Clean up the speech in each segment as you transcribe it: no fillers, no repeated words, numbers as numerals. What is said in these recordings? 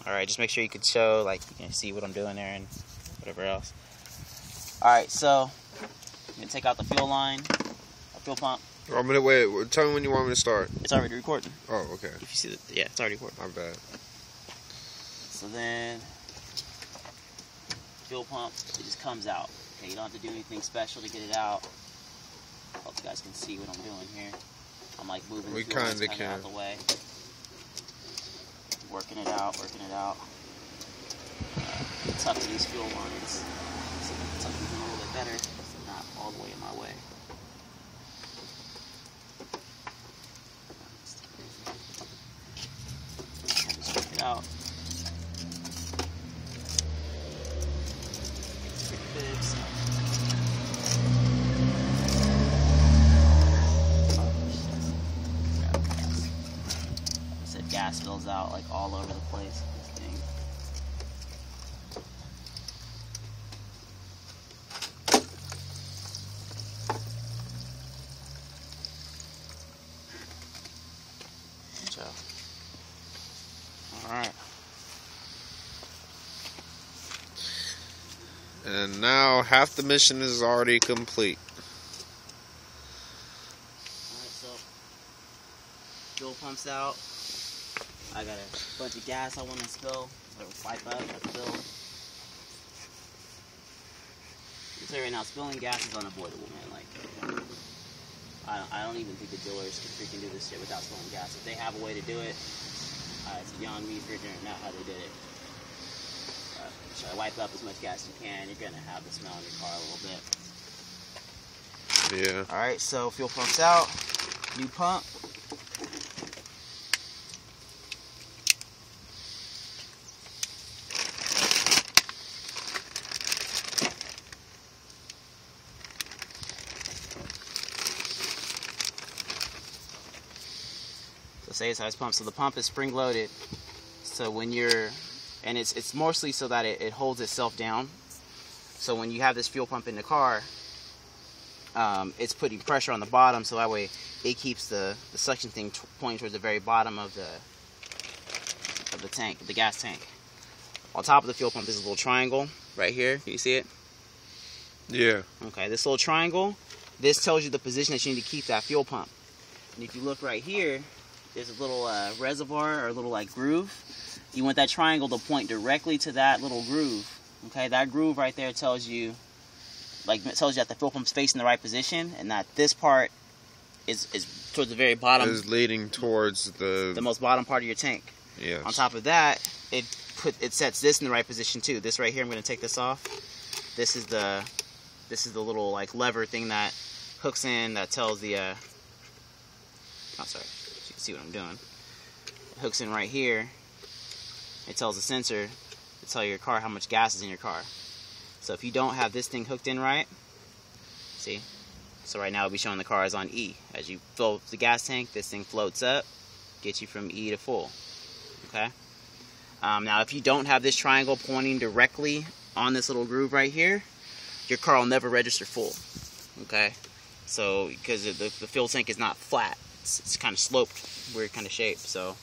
Alright, just make sure you can show, like, you can see what I'm doing there and whatever else. Alright, so I'm going to take out the fuel line, fuel pump. I'm gonna wait. Tell me when you want me to start. It's already recording. Oh, okay. If you see the, yeah, it's already recording. My bad. So then, fuel pump, it just comes out. Okay, you don't have to do anything special to get it out. Hope you guys can see what I'm doing here. I'm like moving the fuel lines kind of out the way. Working it out, working it out. Tuck these fuel lines. So tuck these in a little bit better, so they're not all the way in my way. Just work it out. Bibs. Gas spills out like all over the place. This thing. So, all right. And now half the mission is already complete. All right, so fuel pumps out. I got a bunch of gas I want to spill, or wipe up, spill. I'll tell you right now, spilling gas is unavoidable, man. Like, I don't even think the dealers can freaking do this shit without spilling gas. If they have a way to do it, it's beyond me figuring out how they did it. Try to wipe up as much gas as you can. You're gonna have the smell in your car a little bit. Yeah. All right, so fuel pump's out. New pump. Say size pump. So the pump is spring loaded. So when you're, and it's mostly so that it holds itself down. So when you have this fuel pump in the car, it's putting pressure on the bottom, so that way it keeps the suction thing pointing towards the very bottom of the tank, the gas tank. On top of the fuel pump is a little triangle right here. Can you see it? Yeah. Okay, this little triangle, this tells you the position that you need to keep that fuel pump. And if you look right here, there's a little reservoir or a little like groove. You want that triangle to point directly to that little groove. Okay, that groove right there tells you, like, it tells you that the fuel pump's facing the right position, and that this part is towards the very bottom. Is leading towards the most bottom part of your tank. Yes. On top of that, it sets this in the right position too. This right here, I'm going to take this off. This is the little like lever thing that hooks in, that tells the oh, sorry. You can see what I'm doing. It hooks in right here. It tells the sensor to tell your car how much gas is in your car. So if you don't have this thing hooked in right, see? So right now it'll be showing the car is on E. As you fill the gas tank, this thing floats up, gets you from E to full. Okay? Now if you don't have this triangle pointing directly on this little groove right here, your car will never register full. Okay? So, because the fuel tank is not flat. It's kind of sloped, weird kind of shape, so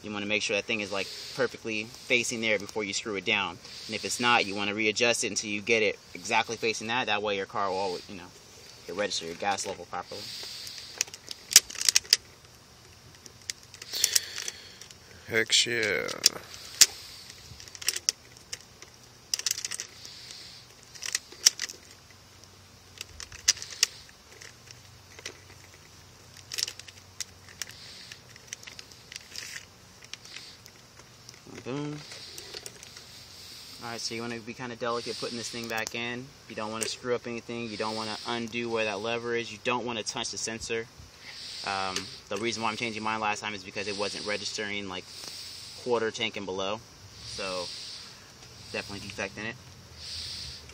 you want to make sure that thing is like perfectly facing there before you screw it down. And if it's not, you want to readjust it until you get it exactly facing that. That way your car will always, you know, can register your gas level properly. Heck yeah. Boom. Alright, so you want to be kind of delicate putting this thing back in. You don't want to screw up anything. You don't want to undo where that lever is. You don't want to touch the sensor. The reason why I'm changing mine last time is because it wasn't registering like quarter tank and below. So, definitely defect in it.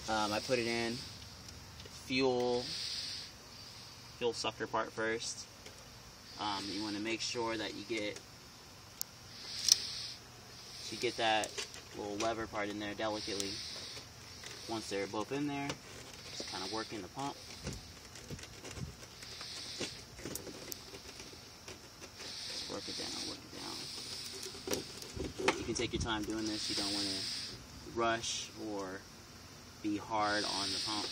I put it in fuel sucker part first. You want to make sure that you get that little lever part in there delicately. Once they're both in there, just kind of working the pump. Just work it down, work it down. You can take your time doing this. You don't want to rush or be hard on the pump.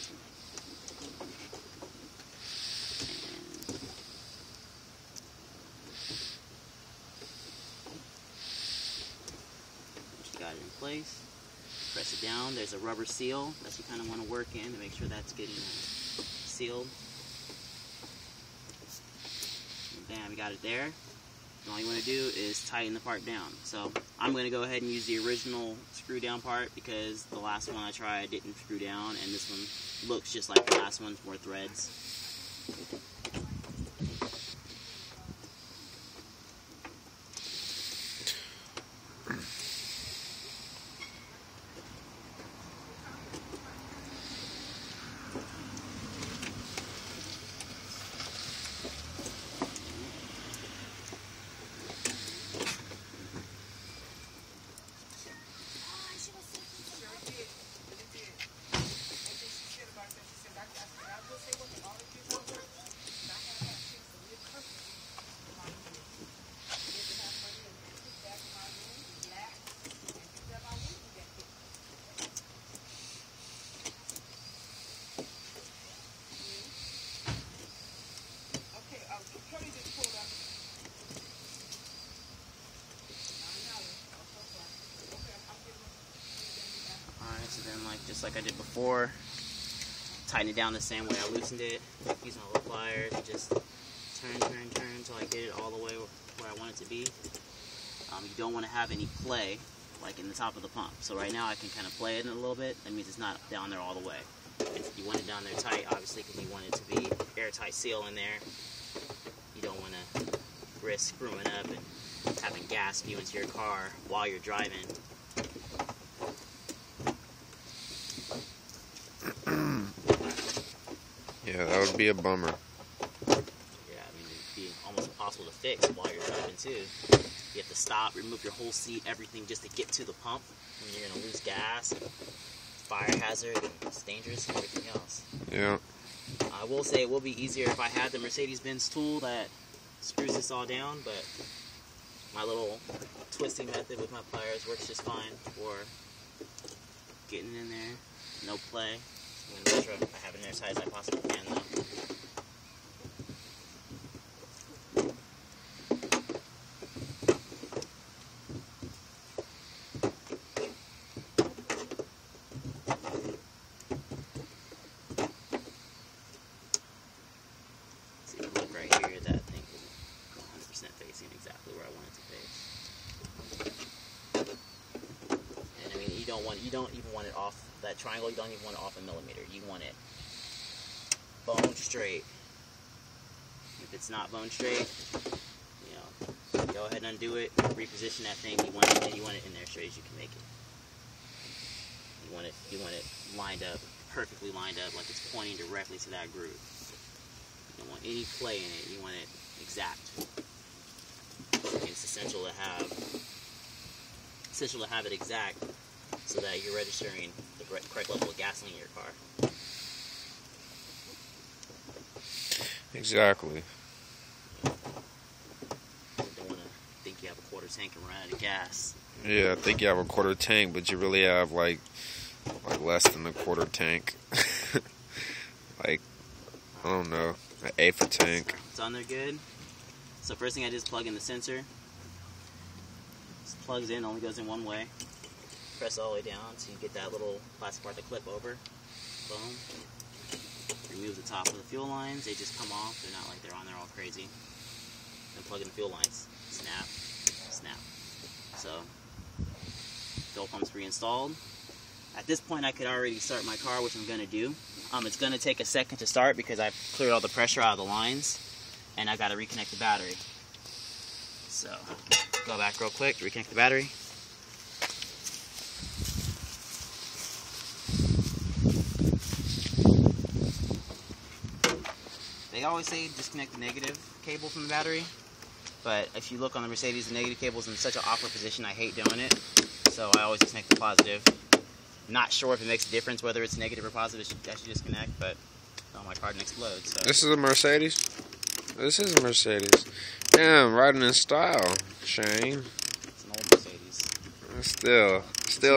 Once you got it in place, press it down. There's a rubber seal that you kind of want to work in to make sure that's getting sealed. Bam, you got it there. And all you want to do is tighten the part down. So I'm going to go ahead and use the original screw down part because the last one I tried didn't screw down, and this one looks just like the last one with more threads. So then, just like I did before, tighten it down the same way I loosened it. Use my little pliers and just turn until I get it all the way where I want it to be. You don't want to have any play like in the top of the pump. So right now I can kind of play it in a little bit. That means it's not down there all the way. You want it down there tight, obviously, because you want it to be airtight seal in there. You don't want to risk screwing up and having gas spew into your car while you're driving. Yeah, that would be a bummer. Yeah, I mean, it'd be almost impossible to fix while you're driving too. You have to stop, remove your whole seat, everything just to get to the pump. I mean, you're gonna lose gas, and fire hazard, and it's dangerous and everything else. Yeah. I will say it will be easier if I had the Mercedes-Benz tool that screws this all down, but my little twisting method with my pliers works just fine for getting in there. No play. I'm going to make sure I have it in as tight as I possibly can, though. See, if you look right here, that thing is 100% facing exactly where I want it to face. And I mean, you don't even want it off that triangle. You don't even want it off a millimeter. You want it bone straight. If it's not bone straight, you know, go ahead and undo it, reposition that thing. You want it in there straight as you can make it. You want it lined up, perfectly lined up, like it's pointing directly to that groove. You don't want any play in it. You want it exact. It's essential to have it exact, so that you're registering the correct level of gasoline in your car. Exactly. You don't want to think you have a quarter tank and run out of gas. Yeah, I think you have a quarter tank, but you really have like less than a quarter tank. Like, I don't know, an eighth of tank. It's on there good. So first thing I did is plug in the sensor. This plugs in, only goes in one way. Press all the way down so you get that little plastic part to clip over. Boom. Remove the top of the fuel lines. They just come off. They're not like they're on there all crazy. Then plug in the fuel lines. Snap. Snap. So, fuel pump's reinstalled. At this point I could already start my car, which I'm going to do. It's going to take a second to start because I've cleared all the pressure out of the lines. And I got to reconnect the battery. So, go back real quick to reconnect the battery. They always say disconnect the negative cable from the battery, but if you look on the Mercedes, the negative cable's in such an awkward position, I hate doing it, so I always disconnect the positive. Not sure if it makes a difference whether it's negative or positive, I should disconnect, but my car didn't explode. So. This is a Mercedes? This is a Mercedes. Damn, riding in style, Shane. It's an old Mercedes. Still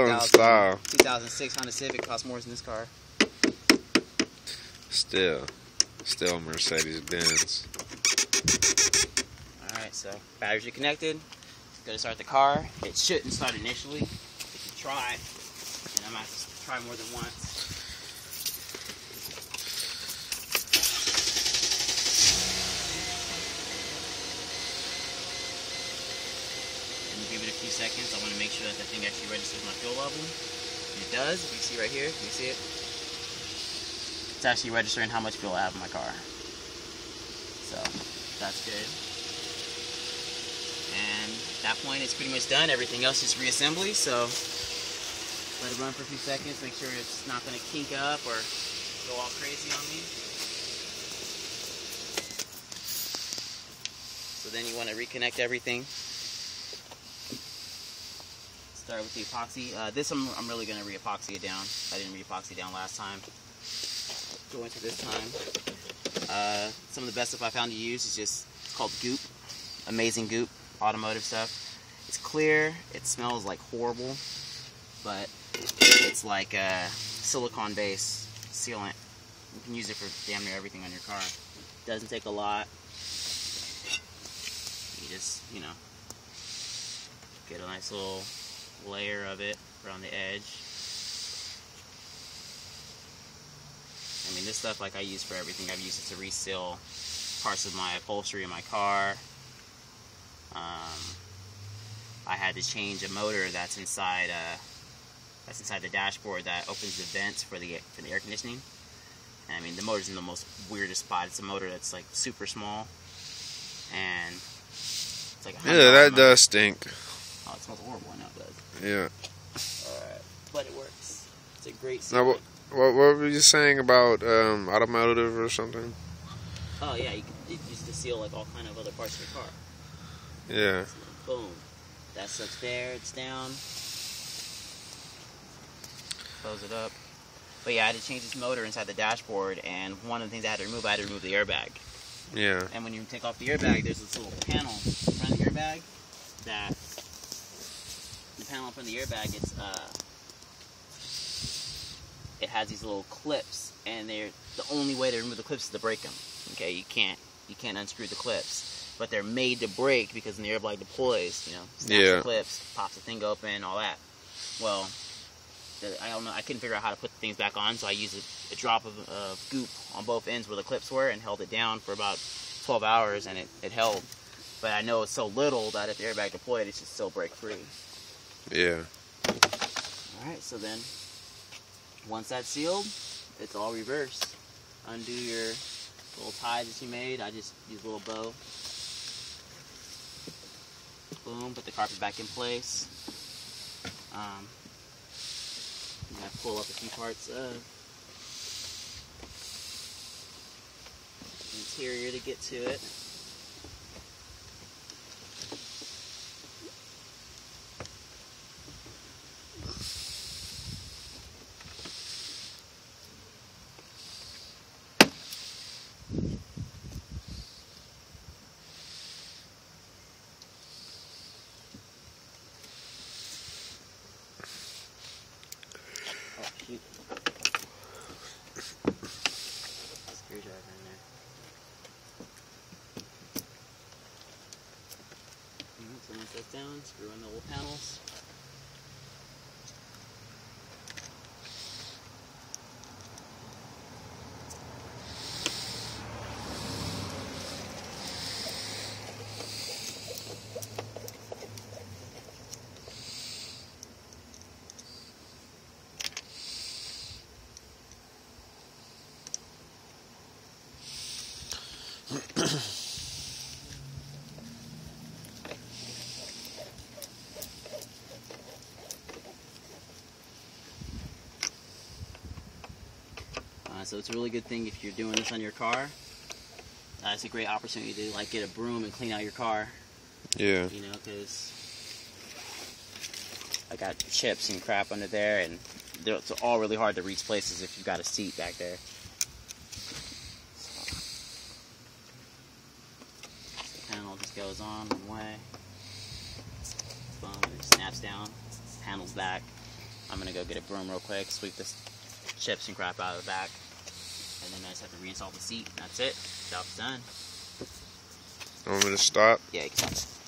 in style. 2006 Honda Civic costs more than this car. Still Mercedes Benz. Alright, so batteries are connected. Go to start the car. It shouldn't start initially. If you try, and I'm going to have to try more than once. Give it a few seconds. I want to make sure that the thing actually registers my fuel level. And it does. If you see right here, can you see it? It's actually registering how much fuel I have in my car. So that's good. And at that point, it's pretty much done. Everything else is reassembly. So let it run for a few seconds. Make sure it's not going to kink up or go all crazy on me. So then you want to reconnect everything. Start with the epoxy. This I'm really going to re-epoxy it down. I didn't re-epoxy it down last time. Go into this time. Some of the best stuff I found to use is it's called Goop. Amazing Goop. Automotive stuff. It's clear. It smells like horrible. But it's like a silicone base sealant. You can use it for damn near everything on your car. Doesn't take a lot. You just, get a nice little layer of it around the edge. I mean, this stuff I use for everything. I've used it to reseal parts of my upholstery in my car. I had to change a motor that's inside the dashboard that opens the vents for the air conditioning. And, I mean, the motor's in the most weirdest spot. It's a motor that's like super small, and it's like that does stink. Oh, it smells horrible. I know it does. Yeah. Alright, but it works. It's a great Now, sealant. what were you saying about automotive or something? Oh yeah, you can use it to seal like all kind of other parts of your car. Yeah. So, boom. That stuff's there. It's down. Close it up. But yeah, I had to change this motor inside the dashboard, and one of the things I had to remove the airbag. Yeah. And when you take off the airbag, there's this little panel in front of the airbag that. The panel up in the airbag, it has these little clips, and they're the only way to remove the clips is to break them. Okay, you can't unscrew the clips, but they're made to break because when the airbag deploys, snaps the clips, pops the thing open, all that. Well, I don't know. I couldn't figure out how to put the things back on, so I used a drop of goop on both ends where the clips were and held it down for about 12 hours, and it held. But I know it's so little that if the airbag deployed, it should still break free. Yeah. Alright, so then once that's sealed, it's all reversed. Undo your little ties that you made. I just use a little bow. Boom, put the carpet back in place. I'm going to pull up a few parts of the interior to get to it. Screwdriver in there. So once that's down, screw in the little panels. So it's a really good thing if you're doing this on your car. It's a great opportunity to like get a broom and clean out your car. Yeah. Because I got chips and crap under there, and it's all really hard to reach places if you've got a seat back there. The panel just goes on one way. Boom, it snaps down. panel's back. I'm gonna go get a broom real quick, sweep the chips and crap out of the back, and then I just have to reinstall the seat. That's it. Job's done. Want me to stop? Yeah, you can stop.